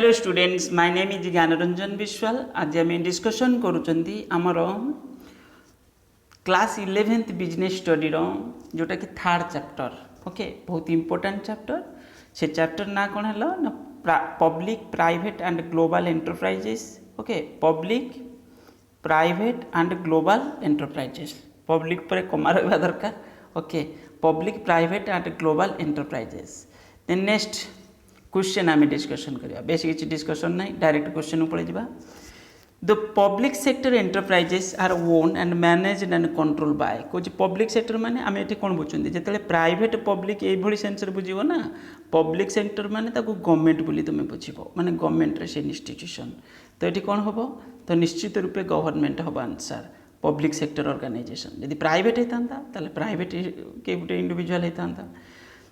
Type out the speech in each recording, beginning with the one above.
Hello students, my name is Gyanranjan Vishwal. आज आम discussion करुँच आमर क्लास 11th बिजनेस स्टडी जोटा कि थर्ड चैप्टर। ओके, बहुत इंपोर्टेंट चैप्टर। से चैप्टर ना कौन है ना public private and global enterprises. Okay, public private and global enterprises. Public पर कमा रहा दरकार। Okay, public private and global enterprises. Then next question आम डिस्कसन करिया। बेस किसी डिस्कसन ना, डायरेक्ट क्वेश्चन पड़े जा। The public sector enterprises are own and managed and control by. कौन पब्लिक सेक्टर माने आम ये कौन बुझुं जो प्राइवेट पब्लिक ये सेन्स बुझे ना। पब्लिक सेक्टर माने गवर्नमेंट बोली तुम बुझ माने गवर्नमेंट से इंस्टीट्यूशन। तो ये कौन हम तो निश्चित रूपे गवर्नमेंट हम आंसर पब्लिक सेक्टर ऑर्गेनाइजेशन। यदि प्राइवेट होता प्राइवेट के गोटे इंडिविजुअल होता।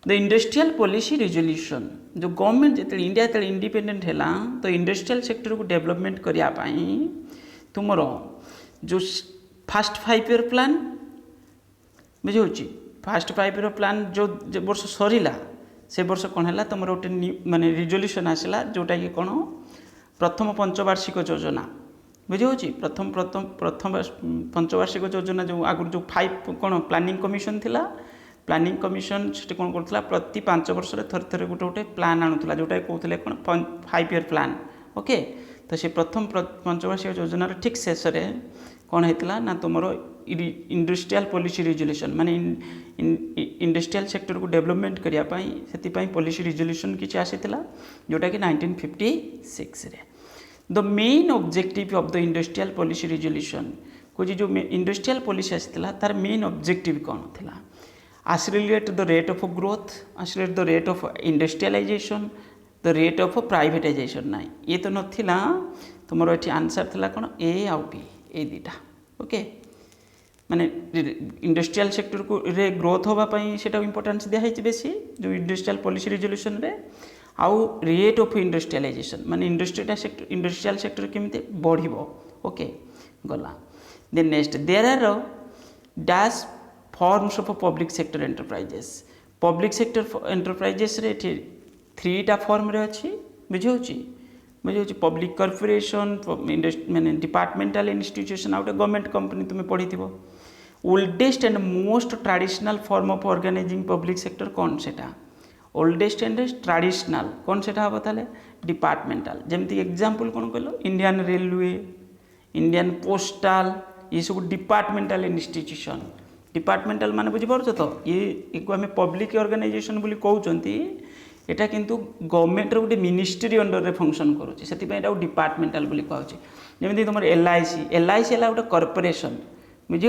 द इंडस्ट्रियल पॉलिसी रिजोल्यूशन जो गवर्नमेंट जो इंडिया जो इंडिपेंडेंट है तो इंडस्ट्रियल सेक्टर को डेवलपमेंट करने तुम जो फास्ट 5 ईयर प्लान बुझे फास्ट 5 ईयर प्लान जो वर्ष सरला से वर्ष कौन है तुम गोटे माने रिजोल्यूशन आसला जोटा कि कौन प्रथम पंचवार्षिक योजना बुझे प्रथम प्रथम प्रथम पंचवार्षिक योजना जो आगुरी जो 5 कौन प्लानिंग कमिशन थिला। प्लानिंग कमिशन से कौन कर प्रति 5 वर्ष थरे थरे गोटे गोटे प्लान आणुला जोटा कहते कौन 5 ईयर प्लान। ओके, तो से प्रथम पंचवार्षिक योजनार ठीक शेष कौन होता ना तुम इंडस्ट्रियल पॉलिसी रिजोल्यूशन माने इंडस्ट्रियल सेक्टर को डेवलपमेंट करने पॉलिसी रिजोल्यूशन किसी आसीला जोटा कि 1956 रे। The main objective of the industrial policy resolution को जो इंडस्ट्रियल पॉलिसी आसीला तार मेन ऑब्जेक्टिव कौन था? accelerate the rate of growth, accelerate the rate of industrialization, the rate of privatization। ना ये तो नथिला तुम ये आंसर थिला कौन ए आउ बी ए दुटा। ओके, माने इंडस्ट्रियल सेक्टर को रे ग्रोथ होगापाई से इंपोर्टेंस दिखाई बेसी जो इंडस्ट्रियल पॉलिसी रिजोल्यूशन रे आउ रेट ऑफ इंडस्ट्रियलाइजेशन माने इंडस्ट्रियल सेक्टर केमिति बढ़िबो। ओके, गला। Then next there are dash forms of public sector enterprises. Public sector enterprises रे 3टा फॉर्म रे अच्छी बुझे पब्लिक कॉर्पोरेशन माने डिपार्टमेंटल इंस्टीट्यूशन आउट गवर्नमेंट कंपनी तुम पढ़ी थो। Oldest and most traditional form of organising public sector कौन सेटा? ओल्डेस्ट एंड ट्रेडिशनल कौन सेटा हम ताले डिपार्टमेंटल। जमती एग्जांपल कौन कहलो इंडियन रेलवे, इंडियन पोस्टल, ये सब डिपार्टमेंटल इंस्टीट्यूशन। डिपार्टमेंटल माने बुझीपार तो ये आम पब्लिक ऑर्गेनाइजेशन बोली कहते यहाँ किंतु गवर्नमेंट गोटे मिनिस्ट्री अंडर रे फंक्शन करुँच से डिपार्टमेंटल बोली कहूँ। जमी तुम LIC है गोटे कॉर्पोरेशन बुझे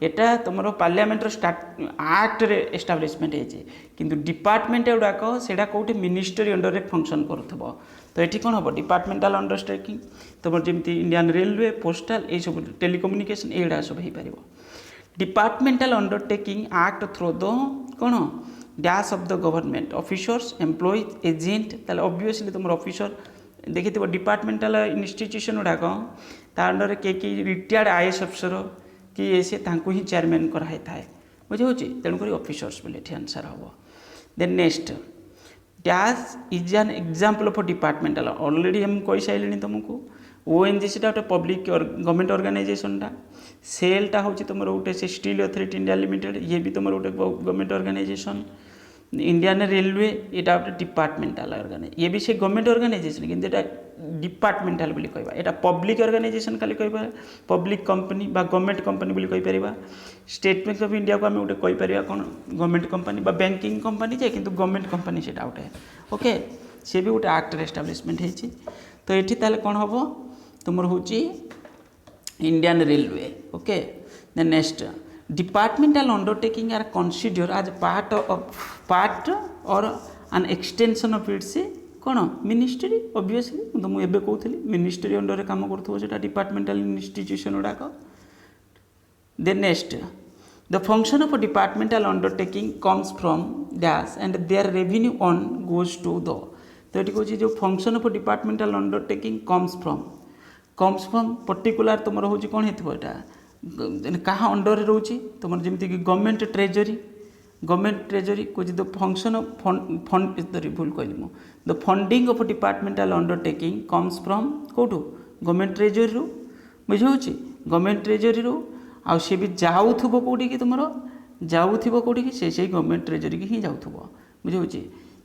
यहाँ तुम पार्लियामेंट स्टार्ट एक्ट रे एस्टाब्लिशमेंट होती किंतु डिपार्टमेंट गुड़ाक से कौटे मिनिस्ट्री अंडर रे फंक्शन करुव। तो ये कौन हम डिपार्टमेंटल अंडरटेकिंग तुम जमी इंडियन रेलवे पोस्टल ये सब टेलीकम्युनिकेशन ये सब हो पार। Departmental undertaking act through the कौन dash of the government officers employ agent ताले ऑब्वियसली तुम ऑफिसर देखी डिपार्टमेंटल इंस्टीट्यूशन गुड़ाक अंडर के रिटायर्ड IAS अफसर कि ये सी ही चेयरमैन कराई थाए बुझे तेणुक ऑफिसर्स बोले आंसर हम। Then next dash is an example of departmental already हम कही सारे तुमको। ONGC गोटे पब्लिक गवर्नमेंट ऑर्गेनाइजेशनटा। सेलटा हूँ तुम गोटे से स्टील अथॉरिटी इंडिया लिमिटेड ये भी तुम गोटे गवर्नमेंट ऑर्गेनाइजेशन। इंडियन रेलवे यहाँ गोटे डिपार्टमेंटल ऑर्गेनाइजेशन ये भी से गवर्नमेंट ऑर्गेनाइजेशन किंतु यहाँ डिपार्टमेंटल बोली कहबा। यहाँ पब्लिक ऑर्गेनाइजेशन खाली कहबा पब्लिक कंपनी बा गवर्नमेंट कंपनी बोली कहीपर। स्टेट बैंक ऑफ इंडिया को आम गोटे कहीपर कौन गवर्नमेंट कंपनी बा बैंकिंग कंपनी जे किंतु गवर्नमेंट कंपनी से गोटे। ओके, सी भी गोटे एक्ट एस्टाब्लिशमेंट होती। तो ये ताले कौन हम तुम हूँ Indian railway. Okay, then next departmental undertaking are consider as part or an extension of its कौन मिनिस्ट्री। ऑब्वियसली तुमको एबे कहूली मिनिस्ट्री अंडर रे काम करूँ डिपार्टमेंटल इंस्टीट्यूशन गुड़ाक। Then next the function of departmental undertaking comes from dash and their revenue on goes to the. तो ये कहूँ जो function of departmental undertaking comes from particular तुम हूँ कौन होता क्या अंडर रोचे तुम जमीक गवर्नमेंट ट्रेजरी गवर्नमेंट ट्रेजरी कौच the function of fund sorry भूल कहली मु the funding of departmental undertaking comes from कौटू गवर्नमेंट ट्रेजरी रू बुझाऊँ गवर्नमेंट ट्रेजरी रू आउ सी भी जाऊथुबो कोठी कि तुमरो जाऊथिबो कोठी कि से गवर्नमेंट ट्रेजरी की ही जाऊथुबो बुझाऊँ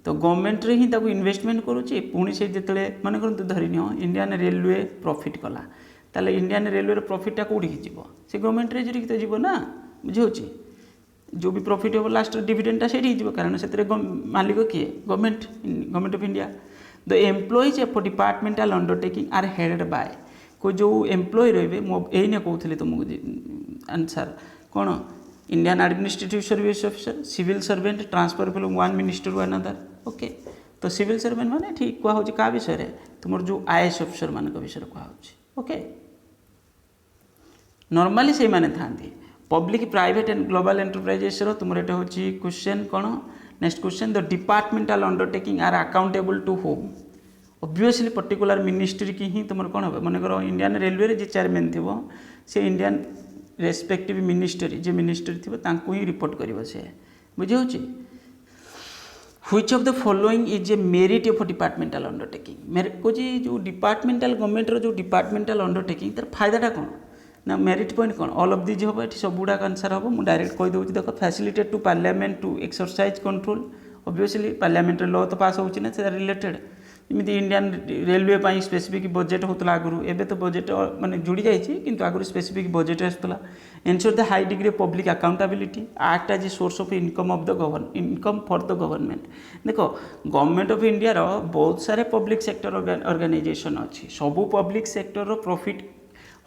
तो गवर्नमेंट रे ही ताको इन्वेस्टमेंट करुच्ची पुणी से जिते मन करते धरिनियो इंडियन रेलवे प्रॉफिट कला ताले इंडियन रेलवे प्रॉफिटा कौटी जीव से गवर्नमेंट ट्रेजरी की तो जीव ना बुझाऊँ जो भी प्रॉफिट हो लास्ट डिविडेंडटा से जीव कारण से मालिक किए government of India the employees of departmental undertaking are headed by को जो एम्प्लॉय रे मो एने कहते तुमको आंसर कौन Indian administrative service officer civil servant transfer from one minister to another okay तो सिविल सर्वेंट माने ठीक कह क्या विषय तुम जो आईएएस ऑफिसर मान विषय कह ओके नॉर्मली से माने थांती public private and global enterprises तुम ये हूँ क्वेश्चन कौन next question the departmental undertaking are accountable to whom obviously particular ministry की ही तुम कौन हो मन कर इंडियन रेलवे जे चेयरमैन थी से इंडियन रेस्पेक्टिव मिनिस्ट्री जे मिनिस्ट्री थी ही रिपोर्ट कर बुझे which of the following is a merit of departmental undertaking कौन जो डिपार्टमेंटल गवर्नमेंट जो डिपार्टमेंटल अंडरटेकिंग तार फायदाटा कौन ना मेरिट पॉइंट कौन ऑल ऑफ दिज हम ये सब गुड़ाक आंसर हम मुझे डायरेक्ट कहीदे देख facilitate to parliament to exercise control obviously parliament law तो पास होची ना से रिलेटेड जमी इंडियन रेलवे स्पेसिफिक बजेट होता आगुरी एवं तो बजेट माने जुड़ी जाइए आगुरी स्पेसिफिक बजेट आसूला ensure the high degree of public accountability act as a source of income of the income for the government देख गवर्नमेंट ऑफ इंडिया रो बहुत सारे पब्लिक सेक्टर ऑर्गेनाइजेशन अच्छी सबू पब्लिक सेक्टर प्रॉफिट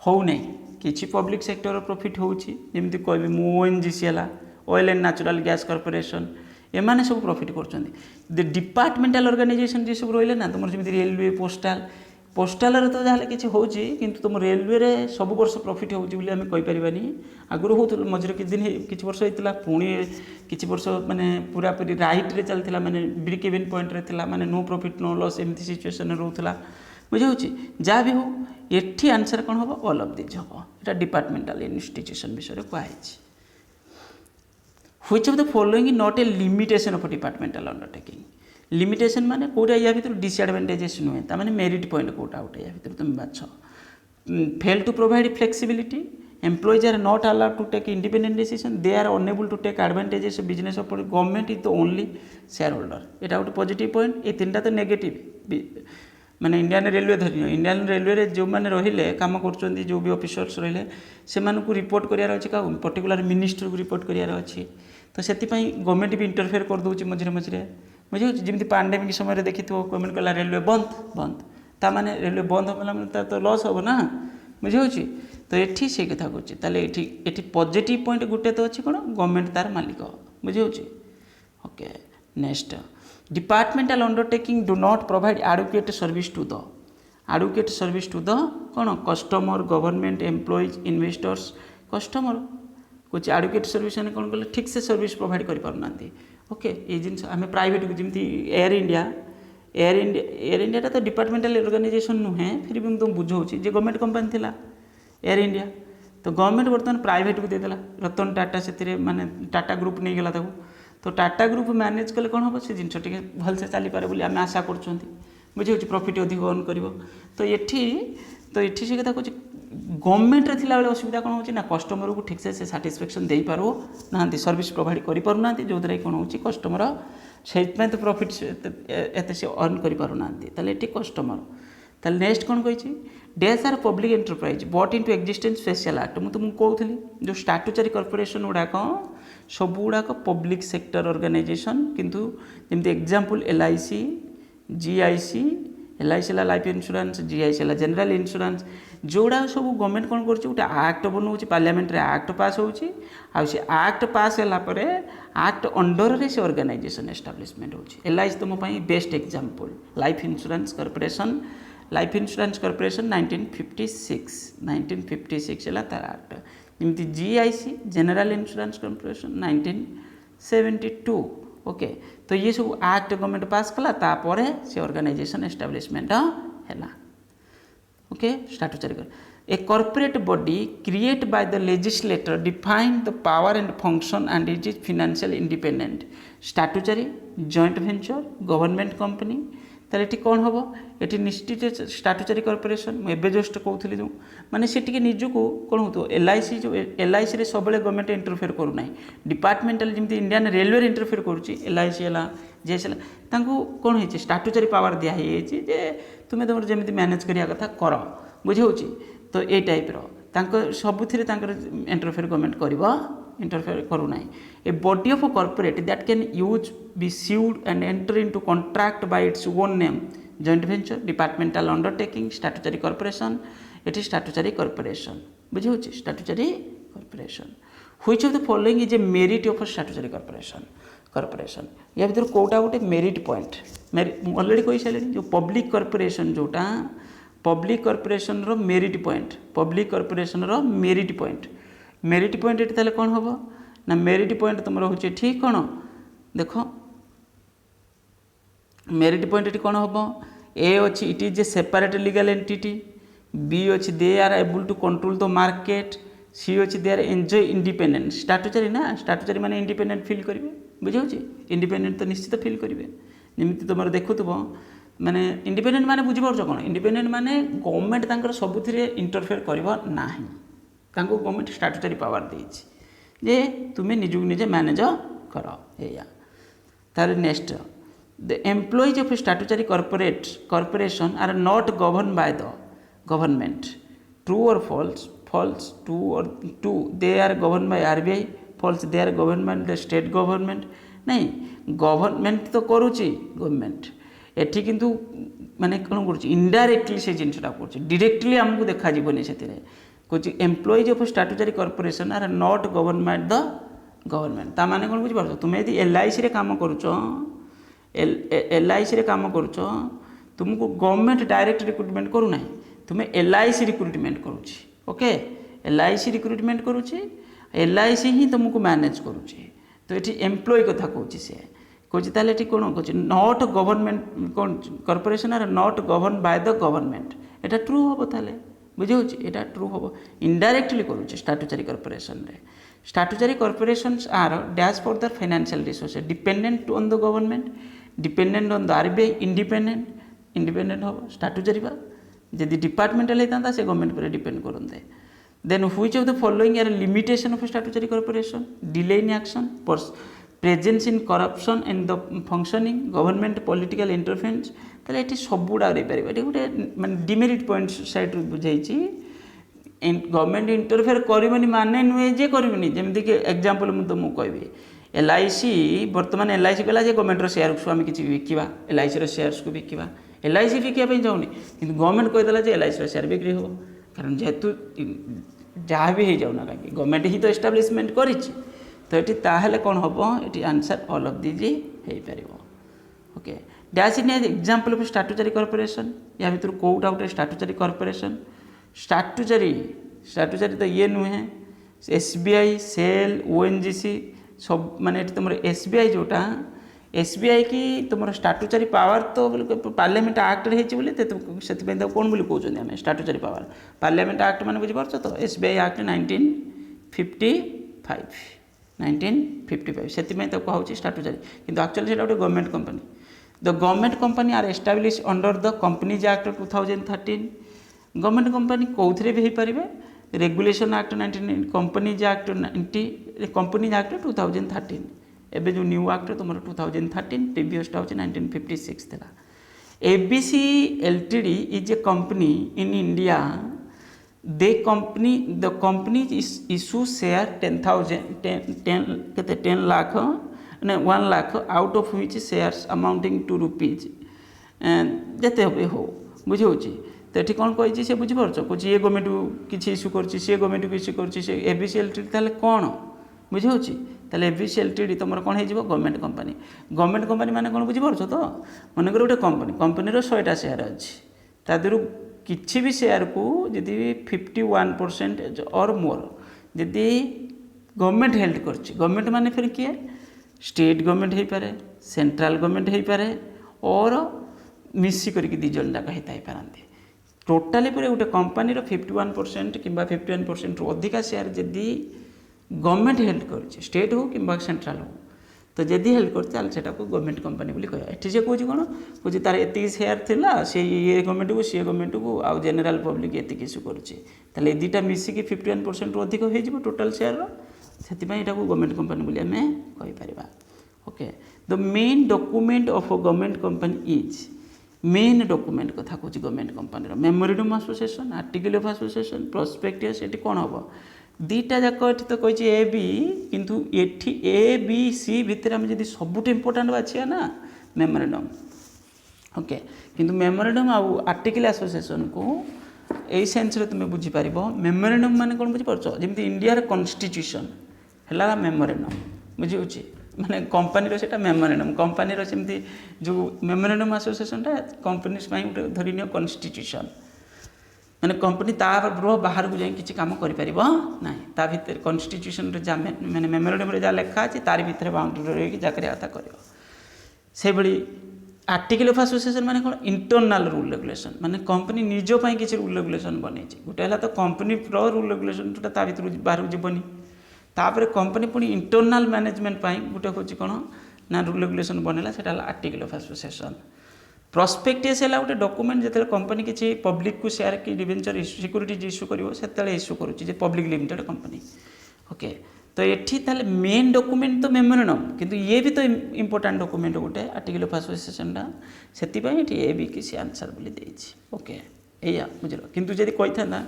हो नहीं किसी पब्लिक सेक्टर प्रॉफिट होची जमी कह ओएनजीसी है oil and natural gas corporation एमाने सब प्रॉफिट कर डिपार्टमेंटल ऑर्गेनाइजेशन जी सब रही ना तुम जमी रेलवे पोस्टाल तो जहाँ कि होती तुम रेलवे रे सब वर्ष प्रॉफिट होमें कहीपरानी आगुरी हो मझे कि दिन किसी वर्ष होता पुणी किसी वर्ष माने पूरा पूरी राइट रे चलता माने ब्रेक इवन पॉइंट रे थिला माने नो प्रॉफिट नो लॉस एमती सिचुएशन रोला बुझाऊँ जहाँ भी हो एठी आंसर कौन हम ऑल ऑफ दिज हम यहाँ डिपार्टमेंटल इन्स्टिट्यूशन विषय कहुई which of the following not a limitation of departmental undertaking limitation माने कोटा या भीतर डिसएडवांटेजेस नुहे ताने मेरिट पॉइंट कोटा उठे या भीतर तुम बाछ fail to provide flexibility employees are not allowed to take independent decision they are unable to take advantages business of government is the only shareholder यहाँ गोटे पॉजिटिव पॉइंट ये तीन तो नेगेटिव माने इंडियन रेलवे धरियो Indian railway रे जो मैंने रहिले काम कर जो भी ऑफिसर्स रहिले से रिपोर्ट करार अच्छे क्या पर्टिकुलर मिनिस्टर को रिपोर्ट करार अच्छी तो से गवर्नमेंट भी इंटरफेयर कर दूसरी मझे मझे बुझे जमी पांडेमिक समय देखी गवर्नमेंट कहला रेलवे बंद बंद ताने रेलवे बंद होगा तो लॉस हम ना बुझे तो ये से कथा कहूँ ये पॉजिटिव पॉइंट गोटे तो अच्छी कौन गवर्नमेंट तार मालिक बुझे okay next departmental undertaking do not provide adequate service to the कौन customer government employees investors customer कुछ एडुकेट सर्विस कौन कले ठीक से सर्विस प्रोवाइड कर पारना ओके ये जिन आम प्राइवेट को जमी एयर इंडिया तो डिपार्टमेंटल ऑर्गेनाइजेशन नुहे फिर भी तुम बुझाऊँ जे गवर्नमेंट कंपनी थिला एयर इंडिया तो गवर्नमेंट बर्तमान प्राइवेट को देदेला रतन टाटा से माने टाटा ग्रुप नहीं गला तो टाटा ग्रुप मैनेज कले कौन हम से जिन भलसे चली पारे बोली आम आशा कर बुझे प्रॉफिट अधिक अर्न कर तो ये से कथा कहूँ गवर्नमेंट रे थिला बेले असुविधा कौन होची ना कस्टमर को ठीक से साटिस्फैक्शन दे पारो ना सर्विस प्रोवाइड करि पारु ना जो द्वारा कौन होची कस्टमर से तो प्रॉफिट एत से अर्न कर पारु ना ताले एठी कस्टमर ताले नेक्स्ट कौन कही these are public enterprise but into existence special act मुझे तुमको कहूली जो स्टाट्यूटरी कॉर्पोरेशन गुड़ाक सब गुड़ाक पब्लिक सेक्टर ऑर्गेनाइजेशन किंतु जमी example LIC GIC LIC life insurance GIC general insurance जोड़ा सब गवर्नमेंट कौन कर एक्ट बनाऊँ पार्लियामेंट एक्ट पास होची एक्ट पास है एक्ट अंडर रे से ऑर्गेनाइजेशन एस्टाब्लिशमेंट होची LIC तुम best example life insurance corporation 1956 है तार एक्ट जमी GIC general insurance corporation 1972 okay तो ये सब एक्ट गवर्नमेंट पास कला तापर से ऑर्गेनाइजेशन एस्टाब्लिशमेंट है okay स्टाट्यूटरी A corporate body created by the legislator define the power and function and it is financial independent. Statutory, joint venture, government company. তাহলে এটি କ'ଣ ହେବ ଏଠି ନିଶ୍ଚିତ ଷ୍ଟାଟୁଚାରୀ କର୍ପୋରେସନ୍ ମୁଁ ଏବେ ଜଷ୍ଟ କହୁଥିଲି ଯେଉଁ ମାନେ ସେ ଟିକେ ନିଜକୁ କ'ଣ ହେଉଥିବ LIC ଯେଉଁ LICରେ ସବୁବେଳେ ଗଭର୍ଣ୍ଣମେଣ୍ଟ ଇଣ୍ଟରଫିୟର କରୁନାହିଁ ଡିପାର୍ଟମେଣ୍ଟାଲ ଯେମିତି ଇଣ୍ଡିଆନ୍ ରେଲୱେରେ ଇଣ୍ଟରଫିୟର କରୁଛି LIC ହେଲା GS ହେଲା ତାଙ୍କୁ କ'ଣ ହେଇଛି ଷ୍ଟାଟୁଚାରୀ ପାୱାର ଦିଆ ହେଇଯାଇଛି ଯେ ତୁମେ ତୁମର ଯେମିତି ମ୍ୟାନେଜ୍ କରିବା କଥା କର ବୁଝିହେଉଛି ତ ଏଇ ଟାଇପ୍ର ତାଙ୍କ ସବୁଥିରେ ତାଙ୍କର ଇଣ୍ଟରଫିୟର ଗଭର୍ଣ୍ଣମେଣ୍ଟ କରିବ interfere करू नाही a body of a corporate that can use be sued and enter into contract by its own name joint venture departmental undertaking statutory corporation it is statutory corporation बुझे होची statutory corporation which of the following is a merit of a statutory corporation या भीतर कोटा गोटे merit point already कहि साले जो public corporation जोटा public corporation रो merit point public corporation रो merit point merit point ये ताले कौन हम ना मेरिट पॉइंट तुम रोचे ठीक कौन देख मेरिट पॉइंट ये कौन हम ए अच्छी it is a separate legal entity B अच्छी they are able to control the market C अच्छी they are enjoy independent statutory ना स्टाटुचारी माने इंडिपेंडेंट फील करेंगे बुझे इंडिपेंडेंट तो निश्चित फील करेंगे जमी तुम देखुव माने इंडिपेंडेंट माने बुझीपार कौन इंडिपेंडेंट माने गवर्नमेंट तांकर सबुथिरे इंटरफेयर करबा नाही तांको गवर्नमेंट स्टाटुटरी पावर देछि जे तुम्हें निजुक निजे मैनेज कर या तार next the employees of statutory corporation are not govern by the government true or false true or true they are govern by RBI false they are govern by the state government नहीं government तो करुच्ची government एठी किंतु माने कौन कर indirectly से जिनटा कर डायरेक्टली आमको देखा जीवनी से कुछ employees of statutory corporation are not govern by the government ता माने कौन बुझी पारछ तुम यदि LIC रे काम करूछ LIC रे काम करूछ तुमको गवर्नमेंट डायरेक्ट रिक्रुटमेंट करू नाही तुम्हें LIC रिक्रुटमेंट करूछि ओके LIC रिक्रुटमेंट करूछि LIC ही तुमको मैनेज करूछि तो ये एम्प्लॉय कथा कहूँ से कौन ताले कौन कह नॉट गवर्नमेंट कौन corporation are not govern by the government एटा ट्रू हम ताले बुझे यहाँ ट्रू हम इनडायरेक्टली करुचे स्टाटुटरी कॉर्पोरेशन रे statutory corporations are dash for the financial resources dependent on the government dependent on the RBI independent हम स्टाटुटरी बा जदि डिपार्टमेंटल होता से गवर्नमेंट पर डिपेंड करते then which of the following are limitation of statutory corporation delay in action presence in corruption and the functioning government political interference ताले ये सबुड़ा रही पारे ये गोटे माने डिमेरिट पॉइंट साइड बुझाई गवर्नमेंट इंटरफेयर करनी माने नुहे जे करनी जमीक एग्जांपल मुझे तुमको कहबी LIC बर्तमान LIC कहला जे गवर्नमेंट शेयर को आम किसी बिकवा LIC शेयर्स को बिकवा LIC बिकापी चाहूनी कि गवर्नमेंट कहीदेला LIC शेयर बिक्री हो कारण जेहेतु जहाँ भी हो जाऊना कहीं गवर्नमेंट ही तो एस्टाब्लिशमेंट करी तो ये ताहले कौन हम ये आंसर ऑल ऑफ दीज हो पार okay dash in example of statutory corporation या भर कौटा गोटे स्टाटुटरी कॉर्पोरेशन स्टाटुटरी तो ये नुहे SBI सेल ONGC सब माने तुम SBI जोटा SBI की तुम स्टाटुटरी पावर तो पार्लियामेंट एक्ट से कौन बोली कहते हैं स्टाटुटरी पावर पार्लियामेंट एक्ट मैंने बुझीपार तो SBI एक्ट 1955 से कहूँ स्टाटुटरी किंतु एक्चुअली से गोटे government company the government company are establish under the companies act 2013 government company कौन भी हो पारे रेगुलेशन एक्ट 19 कंपनीज एक्ट 2013 एबे जो न्यू एक्ट तुम 2013 प्रीवियसटा हूँ 1956 था ABC Ltd is a company in India the company issue share 10 lakh 1 lakh out of which shares amounting to rupees जते हो बुझे तो ये कौन कही से बुझीपार कौन ये गवर्नमेंट किसी इश्यू कर गवर्नमेंट को इश्यू कर ABC Ltd ताले कौन बुझे ताले ABC Ltd तुम कौन हो गवर्नमेंट कंपनी माने कौन बुझीपार तो मनकर गोटे कंपनी 100टा शेयर अच्छी तादर किसी भी शेयर को यदि 51% और मोर यदि गवर्नमेंट हेल्ड गवर्नमेंट माने फिर किए स्टेट गवर्नमेंट हो पारे सेंट्रल गवर्नमेंट हो पारे और मिसी करके 2 जन जाक होता पारती टोटाली पूरे गोटे कंपानी 51% कि 51% रु अधिका शेयर जदि गवर्नमेंट हेल्ड कर स्टेट हो कि सेंट्रल हो तो जदि हेल्ड कर गवर्नमेंट कंपनी बोली कह ये से कौन कौन कौन तार ये शेयर थिला से ये गवर्नमेंट को सी गवर्नमेंट को आउ जनरल पब्लिक ये इश्यू करुचे दुईटा मिसिकी 51% रु अधिक हो टोटाल शेयर से गवर्नमेंट कंपनी बोली आम कहीपर okay the main document of a government company is main document कथा कौन government company memorandum association article of association prospectus ये कौन हम दीटा जाक ये तो कही ए बी किंतु एठी ए बी सी भितर आम जब सबुठ इम्पोर्टाट बाछिया ना मेमोरेंडम ओके किंतु मेमोरेंडम आउ आर्टिकल एसोसिएशन को यही सेन्स तुम बुझीपार मेमोरेंडम मान कौन बुझीपार जमी इंडिया कन्स्टिट्यूशन है मेमोरेंडम बुझे माने कंपनी से मेमोरेंडम कंपनी सेमती जो मेमोरेंडम एसोसिएशनटा कंपनी गोटे धरी नियो कन्स्टिट्यूशन माने कंपनी बाहर को जाए किसी कम कर ना ता भीतर कन्स्टिट्यूशन माने मेमोरेंडम जहाँ लिखा अच्छे तार भीतर बाउंड्री रही जगह कर से भली आर्टिकल ऑफ एसोसिएशन माने कौन इंटरनल रूल रेगुलेशन माने कंपनी निजपाई किसी रूल रेगुलेशन बन गोटे है तो कंपनी रूल रेगुलेशन ता भीतर बाहर जीवनी तापर कंपनी पुणी इंटरनल मैनेजमेंट गोटे हूँ कौन ना रूल रेगुलेशन बनला से आर्टिकल ऑफ एसोसिएशन प्रोस्पेक्टस है गोटे डॉक्यूमेंट जो कंपनी किसी पब्लिक को शेयर कि डिवेंचर सिक्यूरीटीज इश्यू कर इश्यू करुच्चे पब्लिक लिमिटेड कंपनी ओके तो ये ताले मेन डॉक्यूमेंट तो मेमोरेंडम किंतु ये भी तो इम्पोर्टाट डॉक्यूमेंट गोटे आर्टिकल ऑफ एसोसिएशनटा से ये भी किसी आंसर बोली देछि ओके या बुझल किंतु जदि कही था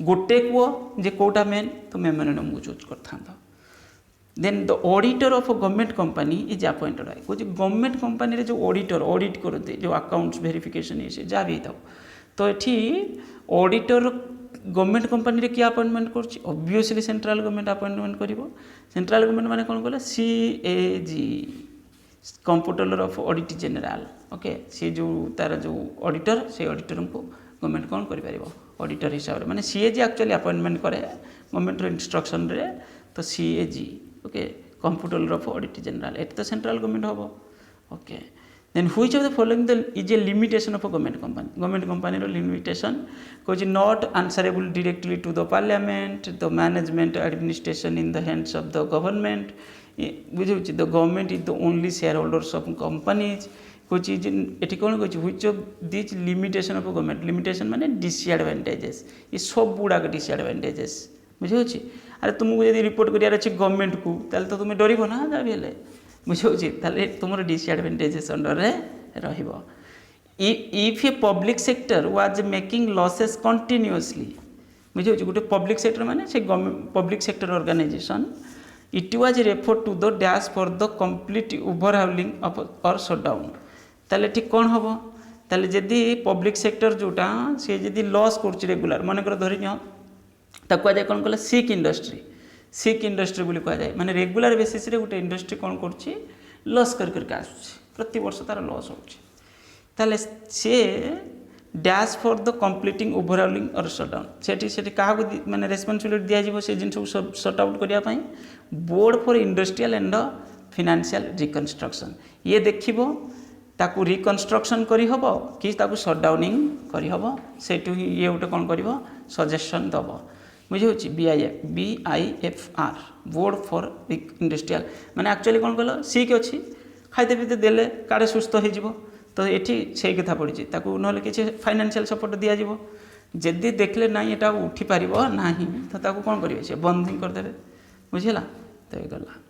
गोटे कह जे कौटा मेन तो मेमोरेंडम को चूज कर then the auditor of a government company is appointed by कुछ गवर्नमेंट कंपनी जो ऑडिटर ऑडिट करते जो अकाउंट्स वेरिफिकेशन ये जहाँ भी था तो ये ऑडिटर गवर्नमेंट कंपनी रे किए अपॉइंटमेंट कर ऑब्वियसली सेंट्रल गवर्नमेंट अपॉइंटमेंट कर सेंट्रल गवर्नमेंट माने कौन कहला CAG comptroller of audit general okay C जो तार जो ऑडिटर से ऑडिटर को गवर्नमेंट कौन कर ऑडिटर हिसाब से माने CAG एक्चुअली अपॉइंटमेंट करे गवर्नमेंट इंस्ट्रक्शन रे तो CAG okay comptroller of audit general at तो सेंट्रल गवर्नमेंट हम okay then which of the following the is a limitation of a government company limitation कौच not answerable directly to the parliament the management administration in the hands of the government बुझे the government is the only shareholders of companies कुछ ये कौन कह which of this limitation of government limitation माने disadvantages ये सब गुड़ाक disadvantages बुझे अरे तुमको जब रिपोर्ट करार अच्छे गवर्नमेंट को तो तुम डर ना जहाँ भी है बुझे तुम disadvantages under if a public sector was making losses continuously बुझे गोटे पब्लिक सेक्टर माने से public sector organisation it was refer to the dash for the complete overhauling और शटडाउन ताले ठीक कौन हम ताले जदि पब्लिक सेक्टर जोटा सी जदि लॉस कर रेगुलर मनकर धरी नियो ताकू जाए कौन कहला सिक इंडस्ट्री बोली कहुए माने रेगुलर बेसिस रे गोटे इंडस्ट्री कौन कर लॉस करके आसूँ प्रति वर्ष तार लॉस होता C dash for the completing overhauling और शटडाउन से क्या माने रेस्पॉन्सिबिलिटी दिया से जिन सब शट आउट करने board for industrial and financial reconstruction ये देखिबो ताकू रिकन्स्ट्रक्शन करी हबो कि ताकू शटडाउनिंग करी हबो सेटू ये गोटे कौन कर सजेशन दब बुझे BIFR बोर्ड फॉर इंडस्ट्रियल माने एक्चुअली कौन कहल सिक अच्छी खाइते पीते देले काड़े सुस्थ हो तो ये से कथा पड़ी ताकू ना कि फाइनेंशियल सपोर्ट दिज्व जदि देखले ना ये उठी पार ना तो ताकू कौन करेंगे सी बंद ही करदे बुझेगा तो ये गला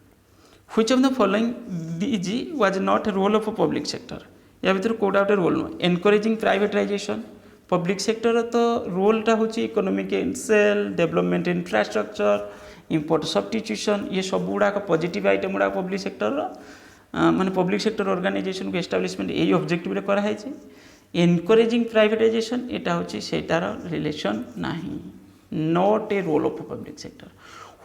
which of the following these was not role of a public sector या भीतर कोटा गोटे रोल नुह एनकरेजिंग प्राइवेटाइजेशन पब्लिक सेक्टर तो रोलटा हूँ इकोनॉमिक सेल डेवलपमेंट इंफ्रास्ट्रक्चर इंपोर्ट सब्स्टिट्यूशन ये सब गुड़ाक पॉजिटिव आइटम गुड़ाक पब्लिक सेक्टर माने पब्लिक सेक्टर ऑर्गेनाइजेशन को एस्टाब्लिशमेंट यही ऑब्जेक्टिव रे करा है एनकरेजिंग प्राइवेटाइजेशन यहाँ हूँ सेटार रिलेशन नहीं not a role of public sector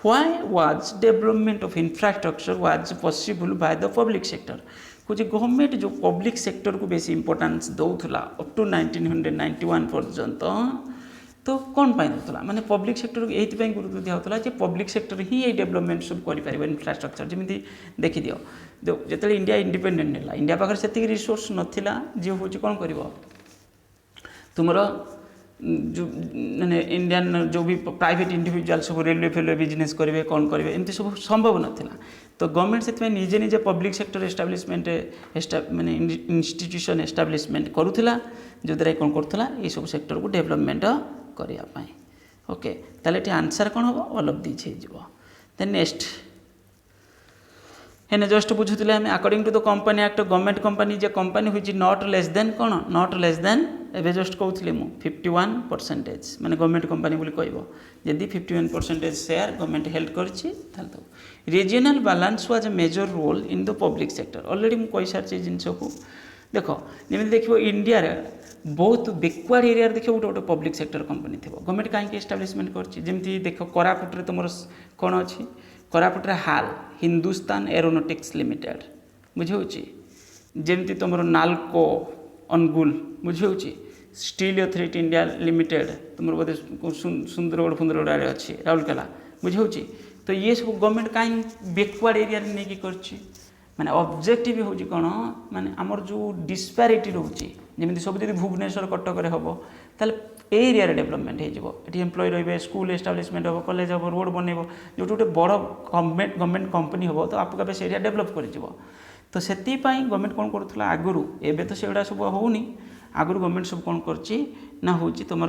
why was development of infrastructure was possible by the public sector कुछ गवर्नमेंट जो पब्लिक सेक्टर को बेसी इंपोर्टेंस दौला अप टू 1991 पर्यंत तो कौन पाई दौला माने पब्लिक सेक्टर को ये गुरुत्व दिया जे पब्लिक सेक्टर ही ये डेवलपमेंट सब कर इंफ्रास्ट्रक्चर जमी देखी दियो जो इंडिया इंडिपेंडेंट है इंडिया पाखे से रिसोर्स नाला जी हूँ कौन कर तुम जो मैंने इंडियन जो भी प्राइवेट इंडिविजुअल सब रेलवे फेलवे बिजनेस करेंगे कौन करेंगे एमती सब संभव नाला तो गवर्नमेंट से निजे निजे पब्लिक सेक्टर एस्टाब्लिशमेंट माने इंस्टीट्यूशन एस्टाब्लिशमेंट करूला जो द्वारा कौन करूला ये सब सेक्टर को डेवलपमेंट करने ओके ताले आंसर कौन हम ऑल ऑफ दिस हो देन नेक्स्ट हेने जस्ट बुझुले आम according to the company act government company जे कंपनी हुई नॉट लेस देन कौन नॉट लेस देन एवं जस्ट कहूली मुझे 51% माने गवर्नमेंट कंपनी बोली कहब जदि 51% शेयर गवर्नमेंट हेल्ड कर regional balance was a major role in the public sector already मुझे कही सारी जिनस को देख जमी देख इंडिया बहुत बेकवार्ड एरिया देख गोटे गोटे पब्लिक सेक्टर कंपनी थी गवर्नमेंट कहीं एस्टाब्लिशमेंट करमी देख कोरापुट तुम कौन अच्छी कोरापुटे हाल हिंदुस्तान एरोनॉटिक्स लिमिटेड बुझे जमती तुम नाल्को अनुगुल बुझे स्टील अथॉरिटी इंडिया लिमिटेड तुम बोधे सुंदरगढ़ फुंदरगढ़ आड़े अच्छी राउरकेला बुझे तो ये सब गवर्नमेंट कहीं बेकवार्ड एरिया नहीं कर माने ऑब्जेक्टिव हूँ कौन माने आमर जो डिस्पारिटी रोचे जमी सब जब भुवनेश्वर कटक हम ताल एरिया डेवलपमेंट हो एम्प्लॉय रे स्कूल एस्टाब्लिशमेंट हम कॉलेज हम रोड बनइब जो गोटे बड़ गवर्नमेंट कंपनी हम तो आपको से एरिया डेवलप कर तो से गवर्नमेंट कौन करूला आगुरी एवं तो सेगुड़ा सब होनी आगुरी गवर्नमेंट सब कौन करना हूँ तुम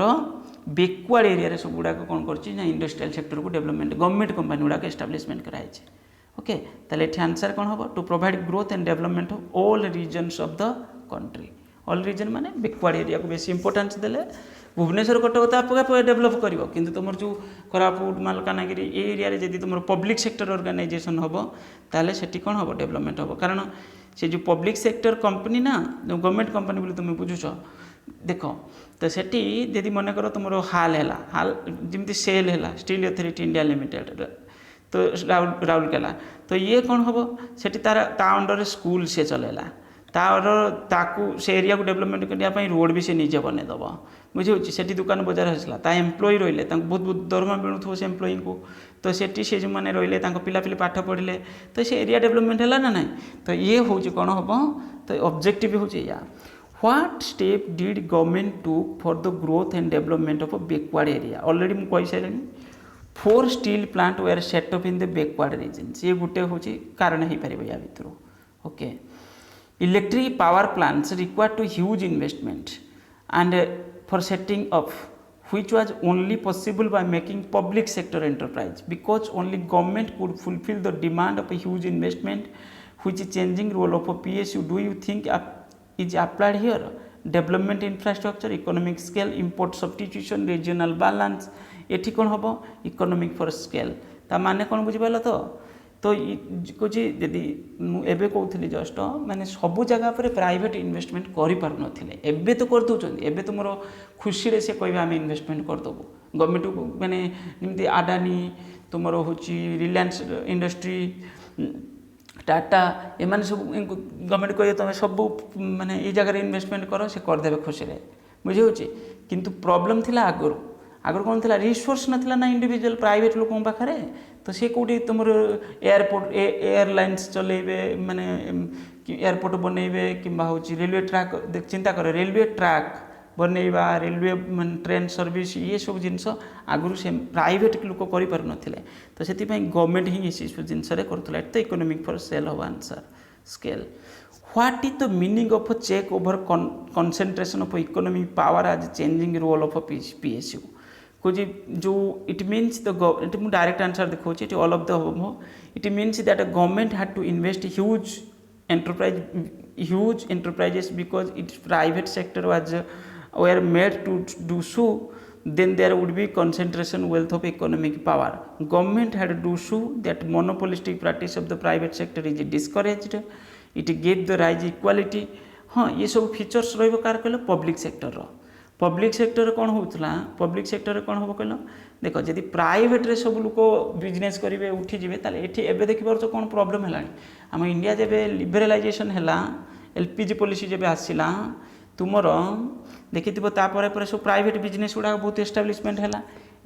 बेकवार्ड एरिया सब गुड़ाक कौन कर इंडस्ट्रियल सेक्टर को डेवलपमेंट गवर्नमेंट कंपनी गुड़ाक एस्टाब्लिशमेंट कराई ओके ताले आंसर कौन हम to provide growth and development of all regions of the country all region माने बेकवार्ड एरिया को बेसी इंपोर्टेंस देले भुवनेश्वर कटक तो आपका डेवलप कर किंतु तुम जो कोरापुट मालकानगिरी ये एरिया जब तुम पब्लिक सेक्टर ऑर्गेनाइजेशन हम ताले सेठी कौन हम डेवलपमेंट हम कारण से जो पब्लिक सेक्टर कंपनी ना जो गवर्नमेंट कंपनी बोली तुम बुझुच देख तो सेठी यदि मन कर तुम हाल है हाल जमी सेल है स्टील अथॉरिटी इंडिया लिमिटेड तो राउरकेला तो ये कौन हम से अंडर स्कूल से चलेला ताकू से एरिया को डेवलपमेंट करने रोड भी से निजे बनईदेव बुझे से दुकान बजार होता एम्प्लॉय रही बहुत बहुत दरमा मिलूँ से एम्प्लॉय को तो सेठी से जो मैंने रही पिला पिली पाठ पढ़ले तो से एरिया डेवलपमेंट है ना ना तो ये हूँ कौन हम तो ऑब्जेक्टिव हूँ या what step did government to for the growth and development of backward area already मुझे कही सारे 4 steel plant were set up in the backward regions ये गोटे हूँ कारण हो पार या भर okay electric power plants require to huge investment and for setting up which was only possible by making public sector enterprise because only government could fulfill the demand of a huge investment which is changing role of a PSU. Do you think is applied here? Development infrastructure, economic scale, import substitution, regional balance एठी कौन हम economic for scale ता माने कौन बुझिपाल तो कौच यदि मुझे कहूली जस्ट माने सबू जगह पर प्राइवेट इन्वेस्टमेंट करें एबे तो करदे एबे तुम खुशी से कह आम इन्वेस्टमेंट करदेबू गवर्नमेंट को मैंने जमी आडानी तुम हूँ रिलायंस इंडस्ट्री टाटा एम सब गवर्नमेंट कहे तुम सब माने ये जगह इन्वेस्टमेंट कर से करदे खुशी बुझे किंतु प्रॉब्लम थिला आगुरी कौन था रिसोर्स नाला ना इंडिविजुअल प्राइवेट लोक पाखे तो सी कौटी तुम एयरपोर्ट एयरलाइंस चलेबे माने एयरपोर्ट बनइबे कि रेलवे ट्रैक चिंता कर रेलवे ट्रैक बनइबा रेलवे ट्रेन सर्विस ये सब जिनस आगुरी से प्राइवेट लोक कर तो से गवर्नमेंट ही जिनस करूला at the economic for sale of answer scale what is the meaning of a check over concentration of economic power as changing role of a PSU कुछ जो इट मीन्स द मुझे डायरेक्ट आंसर देखो it all of the home it means that government had to invest huge enterprises because its private sector were made to do so then there would be concentration wealth of economic power. Government had to do so that monopolistic practice of the private sector is discouraged. It gave the rise equality. हाँ ये सब features रही car कहल public sector public sector कौन होता public sector कौन हम कहल देख जब प्राइवेट रे सब लोग बिजनेस करेंगे उठीजे ये देखिए कौन प्रोब्लेम है आम इंडिया जब लिबरलाइजेशन है LPG पॉलिसी जब आसला तुमर देखी तापर सब प्राइवेट बिजनेस गुड़ा बहुत एस्टाब्लिशमेंट है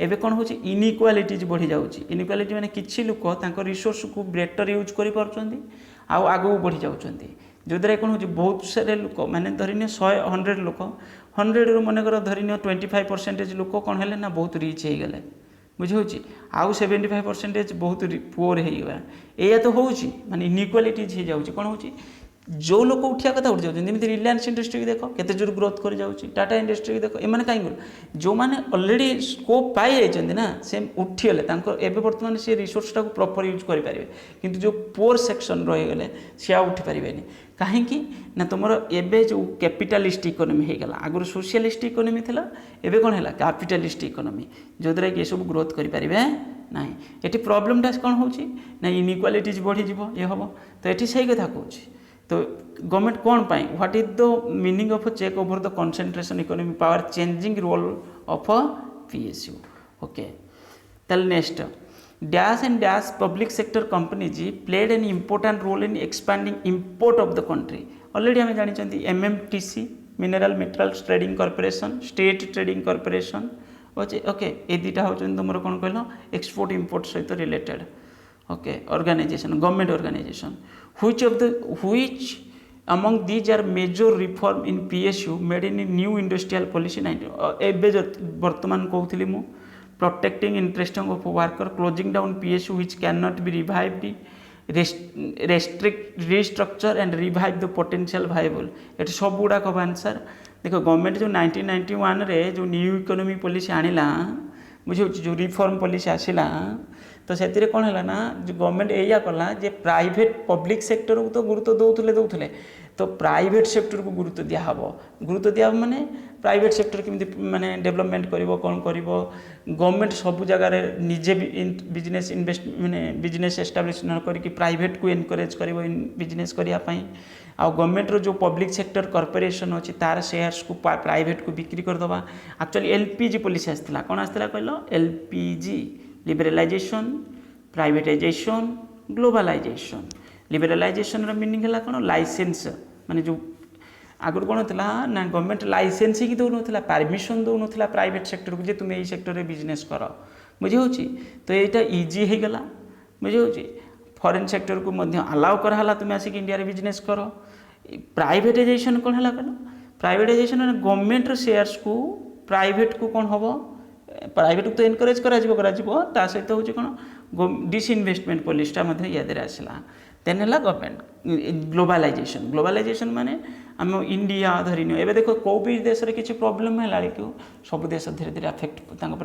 एवं कौन हो इनइक्वालिटीज बढ़ी जाऊँगी इनइक्वालिटी मैंने किसी लोक रिसोर्स को बेटर यूज कर आगू बढ़ी जाऊँगी जो द्वारा कौन हो बहुत सारे लोक मैंने धरने 100-100 लोक हंड्रेड रु मनकर धरी 25% लोक कौन है ना बहुत रिच हो गले बुझे आउ 75% बहुत पुअर होगा या तो हूँ माने इनइक्वालिटीज हो जाऊँगी कौन हो जो लोक उठा कथा उठी जाऊँ जमी रिलायंस इंडस्ट्री की देख केते जोर ग्रोथ कर जाऊँगी टाटा इंडस्ट्री की देख एम कहीं जो मैंने अलरेडी स्कोप पाई जाइए ना से उठीगले एवं बर्तमान से रिसोर्स टाक प्रॉपर यूज करेंगे किंतु जो पुअर सेक्शन रहीगले सी आ उठी पारे कहीं ना तुम एबे जो कैपिटालिस्ट इकोनॉमी हो गला आगुरी सोशलिस्ट इकोनॉमी थिला एबे कौन है कैपिटालिस्ट इकोनॉमी जो द्वारा कि सब ग्रोथ करेंगे ना ये प्रोब्लेमटा कौन हो इनइक्वालिटीज बढ़ी ये हम तो ये सही कथा कहूँ तो गवर्नमेंट कौन पाई what is the meaning of check over the concentration economy power changing role of PSU okay ताल next dash and dash public sector companies played an important role in expanding import of the country already आम जानते MMTC mineral metals trading corporation state trading corporation okay ये दुटा हूँ तुम कौन कहल export import सहित related okay organisation government organisation which among these are major reform in PSU made in new industrial policy 19 एबे वर्तमान कहूली मु protecting interest of worker closing down PSU which cannot be revived restructure and revive the potential viable ये सब गुड़ाक answer देखो government जो 1991 रे जो new economy policy आनिला बुझे जो रिफॉर्म पॉलिसी आसिला तो से कौन है ना जो गवर्नमेंट या कला जे प्राइवेट पब्लिक सेक्टर को तो गुरुत्व दौले तो प्राइवेट सेक्टर को गुरुत्व दिया माने प्राइवेट सेक्टर केमती माने डेवलपमेंट करिवो कौन करिवो गवर्नमेंट सब जगह निजे बिजनेस इन्वेस्ट माने बिजनेस एस्टाब्लिश न करके प्राइवेट को एनकरेज करिवो बिजनेस करिया पई आ गवर्नमेंट रो जो पब्लिक सेक्टर कॉर्पोरेशन अच्छी तार शेयर्स को प्राइवेट को बिक्री करदे एक्चुअली एलपीजी पॉलिसी आसला कौन आसला कहल LPG liberalisation privatisation globalisation liberalisation meaning है कौन लाइसेंस माने जो आगुरी कौन होता ना गवर्नमेंट लाइसेंस ही दौन परमिशन दौन प्राइवेट सेक्टर को जे तुम यही सेक्टर में बिजनेस कर बुझे हो तो यहाँ इजी हो गला बुझे हो फॉरेन सेक्टर को अलाउ कराला तुम आसिक इंडिया रे बिजनेस कर प्राइवेटाइजेशन कौन है कहल प्राइवेटाइजेशन गवर्नमेंट शेयर्स को प्राइवेट को कौन हम प्राइवेट को तो एनकरेज करा सहित हूँ कौन डिसइनभेस्टमेंट पॉलिसीटा याद आसला देन है गवर्नमेंट ग्लोबलाइजेशन माने आम इंडिया धरनी एवं देख कौ भी देश में किसी प्रोब्लेम है कि सब देश धीरे धीरे अफेक्ट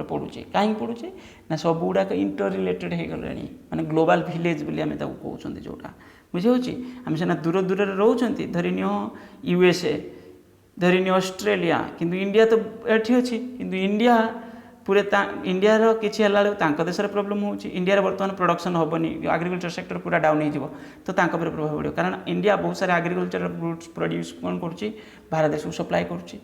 पड़ुचे कहीं पड़ुचे ना सब गुड़ाक इंटर रिलेटेड हो गले माने ग्लोबल विलेज बोली आम कहते जोटा बुझे आम सीना दूर दूर रोचे धरनी यूएसए धरनी ऑस्ट्रेलिया किंतु इंडिया तो ये अच्छी किंतु इंडिया पूरे इंडिया किसी है देश में प्रोब्लेम हो इंडिया बर्तमान प्रोडक्शन हेनी एग्रीकल्चर सेक्टर पूरा डाउन हो तो प्रभाव पड़ो कारण इंडिया बहुत सारे एग्रीकल्चर गुड्स प्रोड्यूस कौन कर बाहर देश को सप्लाई कर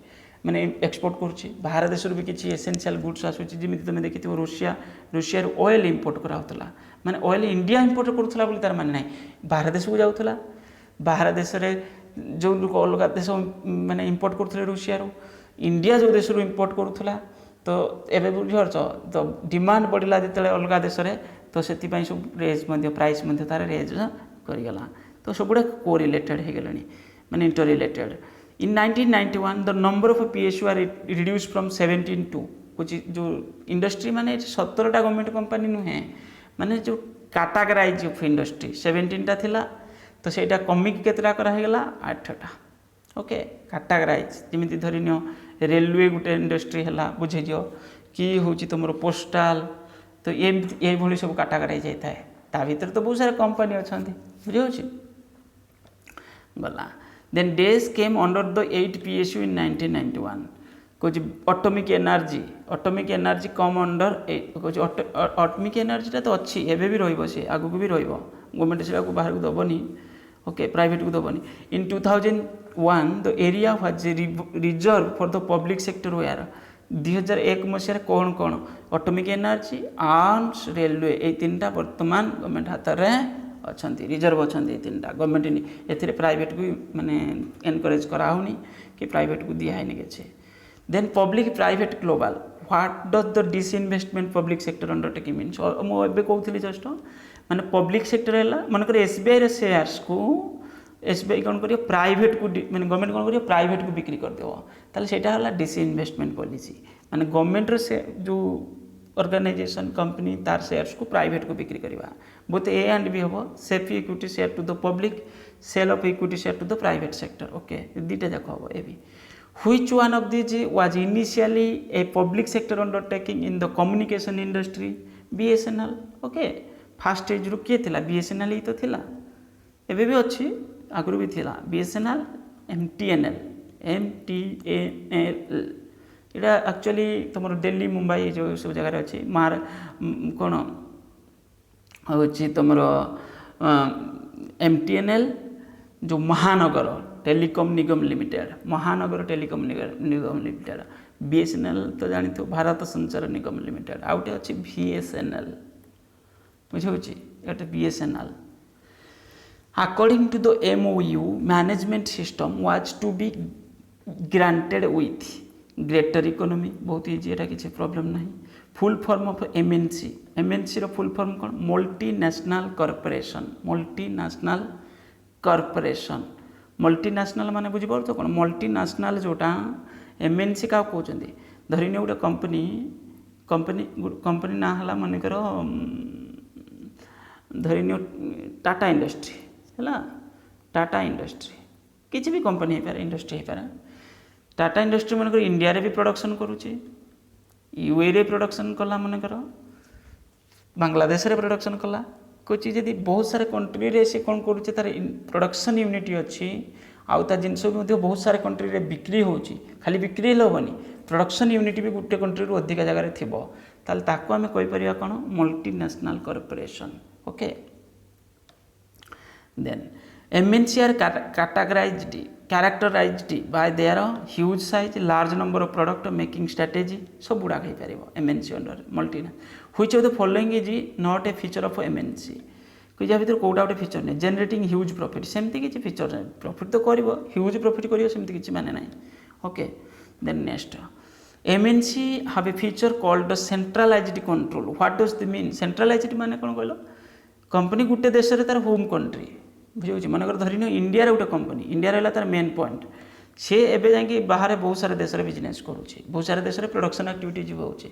माने एक्सपोर्ट कर बाहर देश भी किसी एसेंशियल गुड्स आसूँ तुम देखी रूसिया ऑयल इंपोर्ट कराला माने ऑयल इंडिया इंपोर्ट करूला बोली तार माने ना बाहर देश को जाऊला बाहर देश में जो लोग अलग देश माने इंपोर्ट करुले रूसिया इंडिया जो देश इंपोर्ट करूला तो एवं बुझीपार तो डिमांड बढ़ला जो अलग देश में तो से सब रेज प्राइस तार रेज करगला तो सब गुड़ा को रिलेटेड हो गले माने inter related in 1991 the number of PSU are reduce from 17 to कुछ जो इंडस्ट्री माने 17टा गवर्नमेंट कंपनी नुहे माने जो कैटेगराइज ऑफ इंडस्ट्री 17टा थिला तो सेटा कमिक केतरा करा होगला 8टा ओके कैटेगराइज जमी धरनी रेलवे गोटे इंडस्ट्री है बुझे कि हूँ तुम पोस्टाल तो ये भली सब कैटेगराइज होता है ता भीतर तो बहुत सारे कंपनी अच्छा बुझे गला then these came under the 8 PSU in 1991 कुछ ऑटोमिक एनर्जी कम अंडर कुछ ऑटोमिक एनर्जीटा तो अच्छी एवं भी रे आगू भी गवर्नमेंट से बाहर को दबनी ओके प्राइवेट को दबनी in 2001 the area was reserve for the public sector where 2001 मसीह कौन कौन ऑटोमिक एनर्जी आर्म्स रेलवे ये तीनटा वर्तमान गवर्नमेंट हाथ में अच्छा रिजर्व अच्छा तीनटा गवर्नमेंट ए प्राइवेट को माने एनकरेज कराऊनी कि प्राइवेट को दिहानी के then public private global what does the disinvestment public sector undertaking means मुझे कहूली जस्ट माने पब्लिक सेक्टर है मनकर एसबीआई शेयर्स को एसबीआई कौन कर प्राइवेट को मैंने गवर्नमेंट कौन कर प्राइवेट को बिक्री करदेव ताले सेटा हला डिसइन्वेस्टमेंट पॉलिसी माने गवर्नमेंट रो से जो ऑर्गेनाइजेशन कंपनी तार शेयर्स को प्राइवेट को बिक्री करवा बोथ ए एंड बी हम safe equity share to the public sale of equity share to the private sector okay दीटा जाक हम ए भी which one of these was initially a public sector undertaking in the communication industry BSNL okay fast stage रू किए थिला BSNL ही तो थिला एबे भी अच्छी आगु भी थिला BSNL MTNL इटा एक्चुअली तुम दिल्ली मुंबई जो सब जगह अच्छी मार कौन हूँ तुम MTNL जो महानगर टेलीकॉम निगम लिमिटेड महानगर टेलीकॉम निगम लिमिटेड BSNL तो जानी थो भारत संचार निगम लिमिटेड आउटे अच्छी VSNL बुझे ये BSNL according to the MOU management system was to be granted with greater economy बहुत इजी एटा किसी प्रॉब्लम नहीं फुल फॉर्म ऑफ MNC रो फुल फॉर्म कौन मल्टीनेशनल कॉर्पोरेशन मल्टीनेशनल माने बुझीपार तो कौन मल्टीनेशनल जोटा MNC क्या कहते धरी गोटे कंपनी ना है मनकर धरी टाटा इंडस्ट्री है टाटा इंडस्ट्री किसी भी कंपनी हो पारे इंडस्ट्री हो पारे टाटा इंडस्ट्री मनकर इंडिया रे भी प्रोडक्शन करुचे यूए रे प्रोडक्शन कला मनकर बांग्लादेश रे प्रोडक्शन कला कोची जदि बहुत सारे कंट्री रे से कौन करुचे तार प्रोडक्शन यूनिट अच्छी आउ ता जिनस भी बहुत सारे कंट्री रे बिक्री होची खाली बिक्री हेबनी प्रोडक्शन यूनिट भी गोटे कंट्री रू अधिक जगह थी ताल ताको आमे कहि परिया कोन multinational corporation okay then MNC are characterized by their huge size large number of product making strategy सब गुड़ा कहि परिबो MNC under multi which of the following is not a feature of MNC कोई जा भीतर कोटा गोटे फीचर नहीं generating huge profit सेमती किसी फीचर नहीं प्रॉफिट तो करिवो ह्यूज प्रॉफिट करिवो सेमती किसी माने नहीं okay then next MNC have a feature called centralized control what does the mean centralized माने कोन कहलो कंपनी गुटे देश रे तार होम कंट्री बुझे मनकर धरी इंडिया रे गोटे कंपनी इंडिया रे तार मेन पॉइंट सी एबे जाके बाहर बहुत सारे देश रे बिजनेस करुचे बहुत सारे देश रे प्रोडक्शन एक्टिविटीज होउचे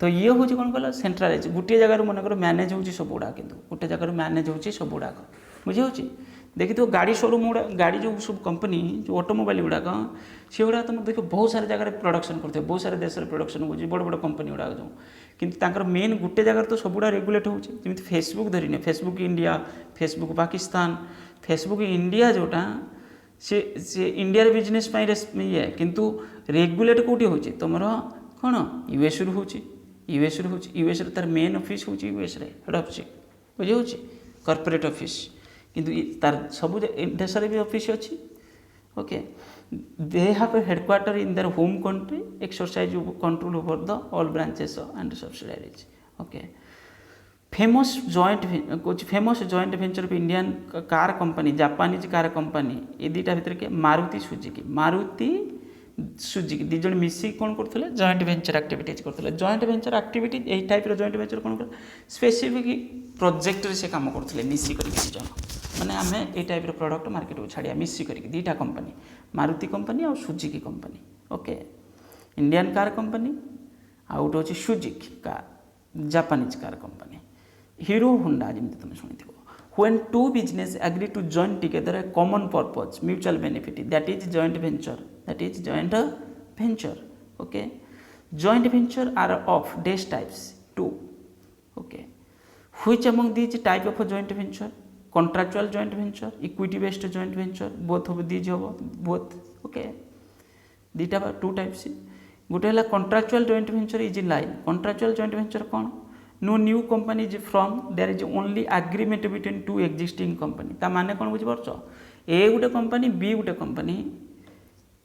तो ये हूँ कौन कहल सेंट्रलाइज गोटे जगह मनकर मैनेज होची सब गुड़ा किंतु गोटे जगह मैनेज होची सब गुड़ाक बुझे देखी तो गाड़ी शोरूम गुड़ा गाड़ी जो सब कंपनी जो ऑटोमोबाइल गुड़ाक से गुड़ा तुम देख बहुत सारे जगह प्रोडक्शन करते बहुत सारे देश प्रोडक्शन हो बड़ बड़ कंपनी गुड़ा जो कि मेन गोटे जगह तो सब गुड़ा रेगुलेट होती फेसबुक धरने Facebook India Facebook Pakistan Facebook India जोटा से इंडिया बिजनेस ये किंतु रेगुलेट कौटी हो तुम कौन यूएस रु हो यूएस तार मेन ऑफिस हूँ यूएस हेड ऑफिस बुझे कॉर्पोरेट ऑफिस किंतु तार सब देश भी ऑफिस अच्छी okay they have headquarter in their home country exercise control over the all branches and subsidiaries okay famous joint venture of Indian car company Japanese car company ये दुटा भीतर के मारुति सुजुकी दी जन मिसिक कौन करते जॉइंट वेंचर एक्टिविटीज करते joint venture activities यही type joint venture कौन कर स्पेसिफिक प्रोजेक्ट से काम करते मिसिक माने आम ये टाइप प्रोडक्ट मार्केट को छाड़िया मिसिक दीटा कंपनी मारुति कंपनी और Suzuki company okay Indian car company आउ गोटे हूँ Suzuki car Japanese car company hero Honda जमी तुम शुणी when two business agree to join together a common purpose mutual benefit that is joint venture okay joint venture are of these types two okay which among these type of joint venture contractual joint venture equity based joint venture both of these hobo both okay dita two types gote hela contractual joint venture is in line contractual joint venture kon no new company is from there is only agreement between two existing company ता माने कौन बुझी पारछ ए गोटे company B गोटे company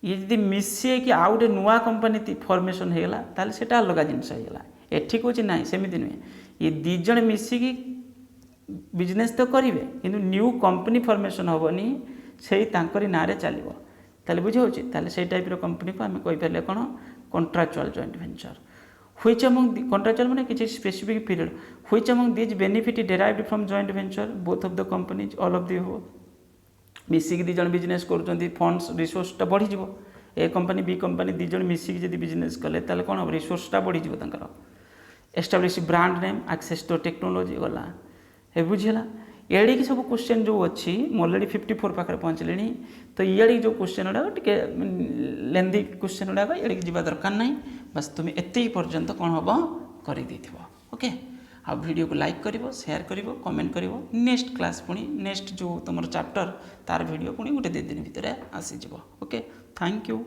ये जदि मिसे कि आउ गोटे नुआ कंपनी फॉर्मेशन होगा ताले सेटा अलग जिनस होगा एठी कौच ना सेमती नुहे ये दी जण मिसिकी बिजनेस तो करेंगे किंतु न्यू कंपनी फॉर्मेशन हेनी से ना चलो ताले बुझे होचे से टाइप कंपनी को आम कहीपर कौन contractual joint venture which among the contractual माने किसी specific period which among these benefit derived from joint venture both of the companies all of the मिसिक दी जन बिजनेस करूँ फंड्स रिसोर्सटा बढ़ी ए कंपनी बी कंपनी दी जन मिसिक जब बिजनेस कले ताले कौन हम रिसोर्सटा बढ़ी तर establish brand name access to technology गला हे बुझीला एड़ी सब क्वेश्चन जो अच्छी ऑलरेडी 54 पाखे पहुँचले तो इे जो क्वेश्चन गुड़ाक टे लेंदी क्वेश्चन गुड़ाक इे जावा दरकार ना बस तुम एत पर्यंत कौन हम कर ओके आ वीडियो को लाइक करिवो शेयर करिवो कमेंट करिवो नेक्स्ट क्लास पुणी नेक्स्ट जो तुम चैप्टर तार वीडियो पुणी गोटे 2 दिन भितर आसीज ओके थैंक यू।